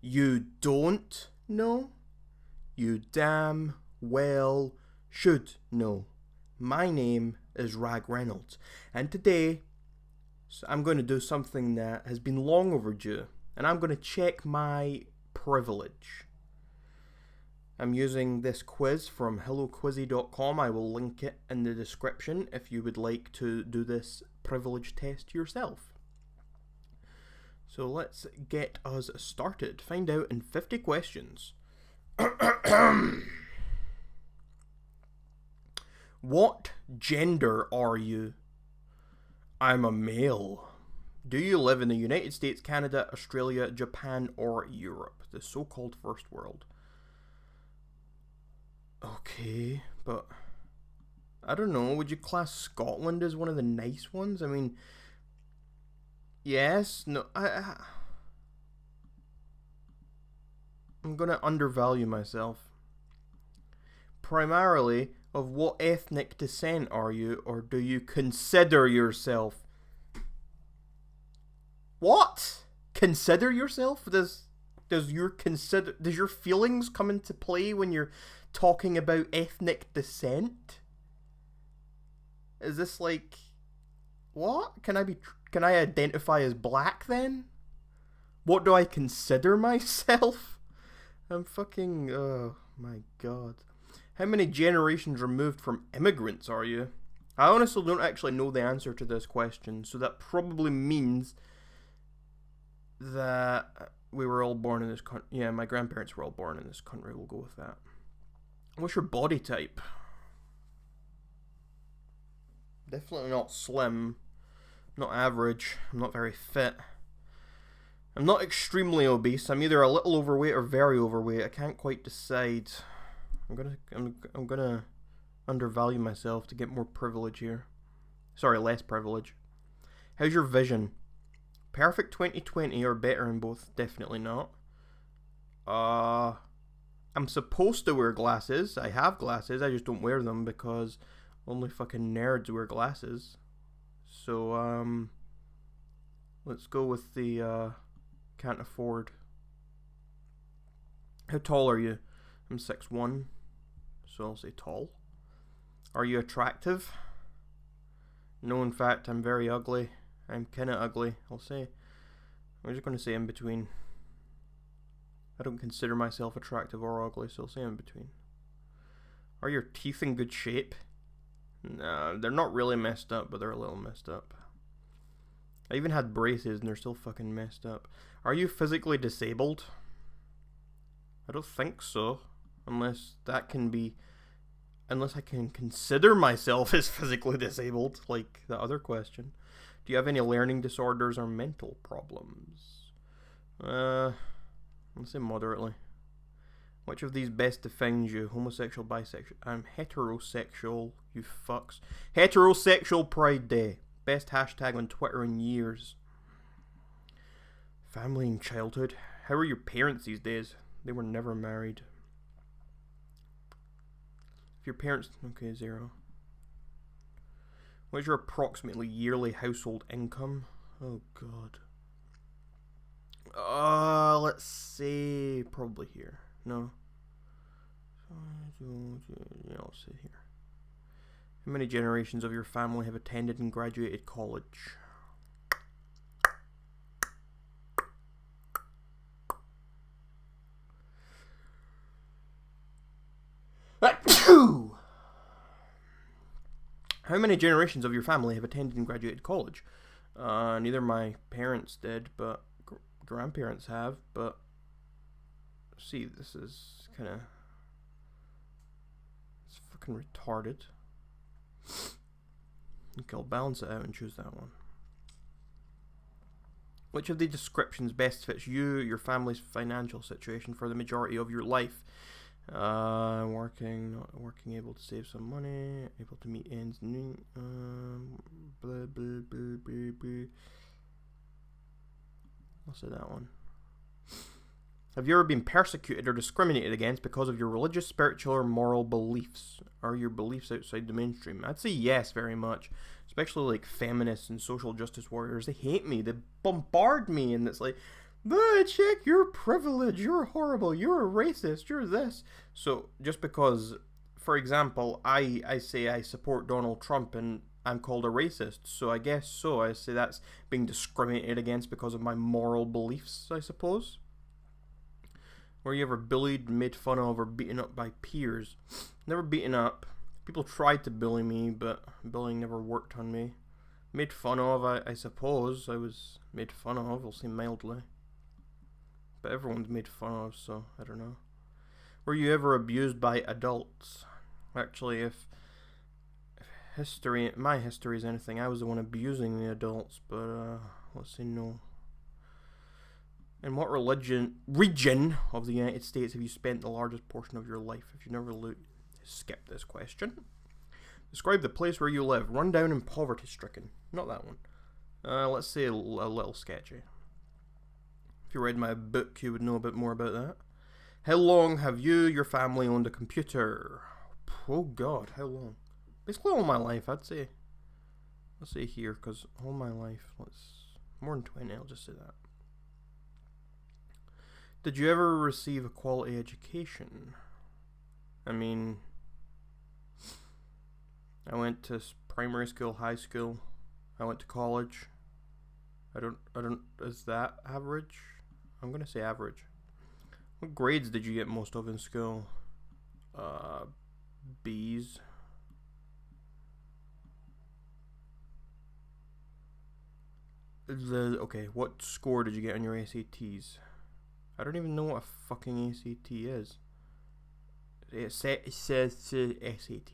You don't know? You damn well should know. My name is Reynolds, and today I'm going to do something that has been long overdue, and I'm going to check my privilege. I'm using this quiz from helloquizzy.com. I will link it in the description if you would like to do this privilege test yourself. So let's get us started. Find out in 50 questions. What gender are you? I'm a male. Do you live in the United States, Canada, Australia, Japan, or Europe? The so-called first world. Okay, but I don't know. Would you class Scotland as one of the nice ones? I mean, yes, no. I'm gonna undervalue myself. Primarily, of what ethnic descent are you, or do you consider yourself? What? Consider yourself? Does your feelings come into play when you're talking about ethnic descent? Is this like what? Can I identify as black then? What do I consider myself? I'm fucking oh my god. How many generations removed from immigrants are you? I honestly don't actually know the answer to this question, so that probably means that we were all born in this country. Yeah, my grandparents were all born in this country. We'll go with that. What's your body type? Definitely not slim. Not average. I'm not very fit. I'm not extremely obese. I'm either a little overweight or very overweight. I can't quite decide. I'm gonna undervalue myself to get more privilege here. Sorry, less privilege. How's your vision? Perfect 20/20 or better in both? Definitely not. I'm supposed to wear glasses. I have glasses. I just don't wear them because only fucking nerds wear glasses. So let's go with the can't afford. How tall are you? I'm 6'1", so I'll say tall. Are you attractive? No, in fact, I'm very ugly. I'm kinda ugly, I'll say. I'm just gonna say in between. I don't consider myself attractive or ugly, so I'll say in between. Are your teeth in good shape? Nah, they're not really messed up, but they're a little messed up. I even had braces and they're still fucking messed up. Are you physically disabled? I don't think so. Unless I can consider myself as physically disabled, like the other question. Do you have any learning disorders or mental problems? Let's say moderately. Which of these best defines you? Homosexual, bisexual? I'm heterosexual, you fucks. Heterosexual Pride Day. Best hashtag on Twitter in years. Family and childhood. How are your parents these days? They were never married. If your parents... Okay, 0. What is your approximately yearly household income? Oh, God. Let's see. Probably here. No. Yeah, I'll say here. How many generations of your family have attended and graduated college? How many generations of your family have attended and graduated college? Neither my parents did, but grandparents have. But see, this is kind of it's fucking retarded. Okay, I'll balance it out and choose that one. Which of the descriptions best fits you, your family's financial situation for the majority of your life? Working, not working, able to save some money, able to meet ends, blah, blah, blah, blah, blah. I'll say that one. Have you ever been persecuted or discriminated against because of your religious, spiritual, or moral beliefs? Are your beliefs outside the mainstream? I'd say yes, very much. Especially like feminists and social justice warriors. They hate me. They bombard me, and it's like, Chick, you're privileged, you're horrible, you're a racist, you're this. So, just because, for example, I say I support Donald Trump and I'm called a racist, so I guess so. I say that's being discriminated against because of my moral beliefs, I suppose. Were you ever bullied, made fun of, or beaten up by peers? Never beaten up. People tried to bully me, but bullying never worked on me. Made fun of, I suppose. I was made fun of, I'll say mildly. But everyone's made fun of, so I don't know. Were you ever abused by adults? Actually, if my history is anything, I was the one abusing the adults, but let's say no. In what region of the United States have you spent the largest portion of your life? If you never skip this question. Describe the place where you live. Run down and poverty-stricken. Not that one. Let's say a little sketchy. If you read my book, you would know a bit more about that. How long have your family owned a computer? Oh God, how long? Basically all my life, I'd say. Let's say here, because all my life, more than 20, I'll just say that. Did you ever receive a quality education? I mean, I went to primary school, high school. I went to college. I don't, is that average? I'm gonna say average. What grades did you get most of in school? B's. Okay, what score did you get on your SATs? I don't even know what a fucking ACT is. It says SAT.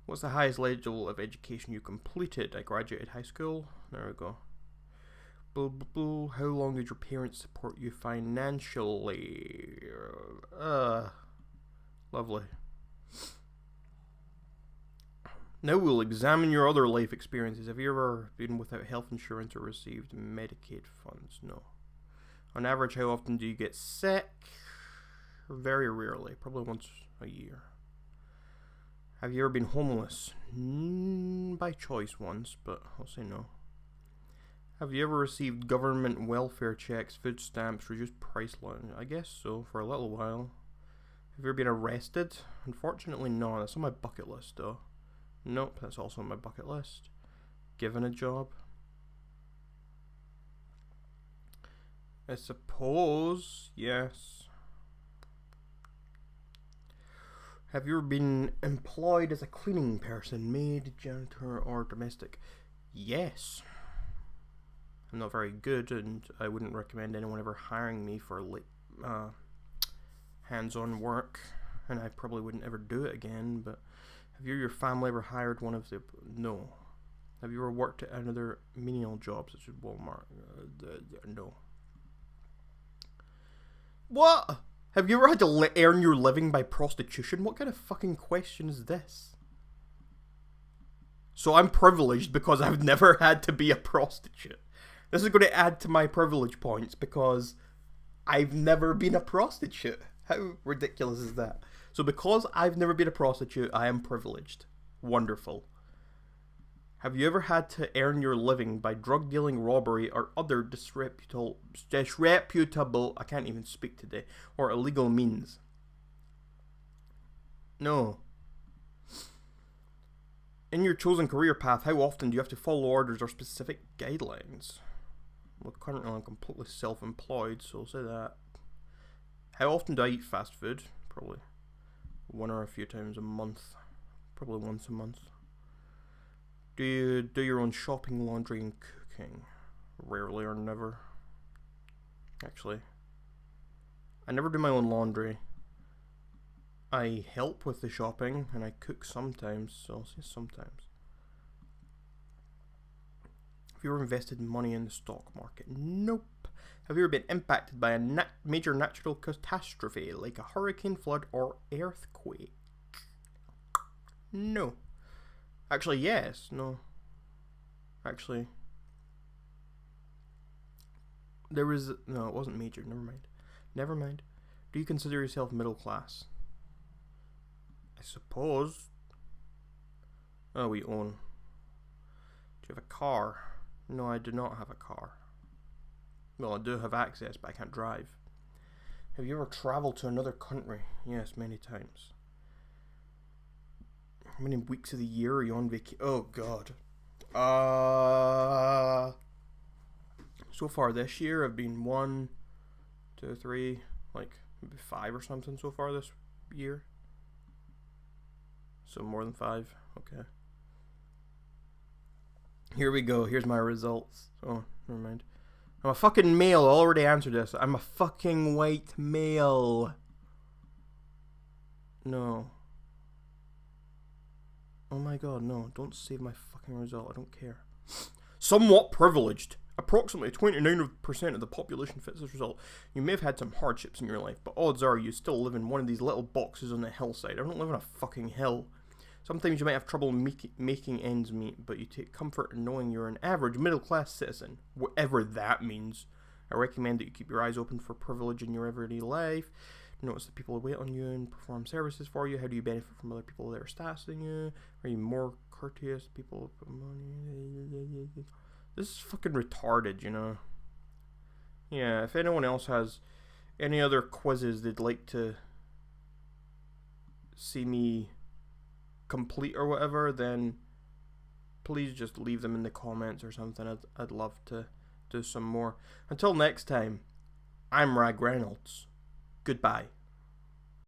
What's the highest level of education you completed? I graduated high school. There we go. How long did your parents support you financially? Lovely. Now we'll examine your other life experiences. Have you ever been without health insurance or received Medicaid funds? No. On average, how often do you get sick? Very rarely. Probably once a year. Have you ever been homeless? By choice once, but I'll say no. Have you ever received government welfare checks, food stamps, reduced price line? I guess so, for a little while. Have you ever been arrested? Unfortunately, no. That's on my bucket list, though. Nope, that's also on my bucket list. Given a job? I suppose, yes. Have you ever been employed as a cleaning person, maid, janitor, or domestic? Yes. I'm not very good, and I wouldn't recommend anyone ever hiring me for hands-on work, and I probably wouldn't ever do it again. But have you or your family ever hired one of the... No. Have you ever worked at another menial job such as Walmart? No. What? Have you ever had to earn your living by prostitution? What kind of fucking question is this? So I'm privileged because I've never had to be a prostitute. This is going to add to my privilege points because I've never been a prostitute. How ridiculous is that? So because I've never been a prostitute, I am privileged. Wonderful. Have you ever had to earn your living by drug dealing, robbery, or other disreputable, I can't even speak today, or illegal means? No. In your chosen career path, how often do you have to follow orders or specific guidelines? Well, currently I'm completely self-employed, so I'll say that. How often do I eat fast food? Probably one or a few times a month. Probably once a month. Do you do your own shopping, laundry, and cooking? Rarely or never. Actually, I never do my own laundry. I help with the shopping, and I cook sometimes, so I'll say sometimes. Have you ever invested money in the stock market? Nope. Have you ever been impacted by a major natural catastrophe, like a hurricane, flood, or earthquake? No. Actually, yes. No. Actually. There was... No, it wasn't major. Never mind. Never mind. Do you consider yourself middle class? I suppose. Oh, we own. Do you have a car? No, I do not have a car. Well, I do have access, but I can't drive. Have you ever travelled to another country? Yes, many times. How many weeks of the year are you on vacation? Oh, God. So far this year, I've been 1, 2, 3, like maybe 5 or something so far this year. So more than 5. Okay. Here we go. Here's my results. Oh, never mind. I'm a fucking male. I already answered this. I'm a fucking white male. No. Oh my god, no. Don't save my fucking result. I don't care. Somewhat privileged. Approximately 29% of the population fits this result. You may have had some hardships in your life, but odds are you still live in one of these little boxes on the hillside. I don't live on a fucking hill. Sometimes you might have trouble making ends meet, but you take comfort in knowing you're an average middle-class citizen, whatever that means. I recommend that you keep your eyes open for privilege in your everyday life. Notice the people who wait on you and perform services for you. How do you benefit from other people that are status than you? Are you more courteous? People put money. This is fucking retarded, you know. Yeah, if anyone else has any other quizzes they'd like to see me complete or whatever, then please just leave them in the comments or something. I'd love to do some more. Until next time, I'm Ragreynolds. Goodbye.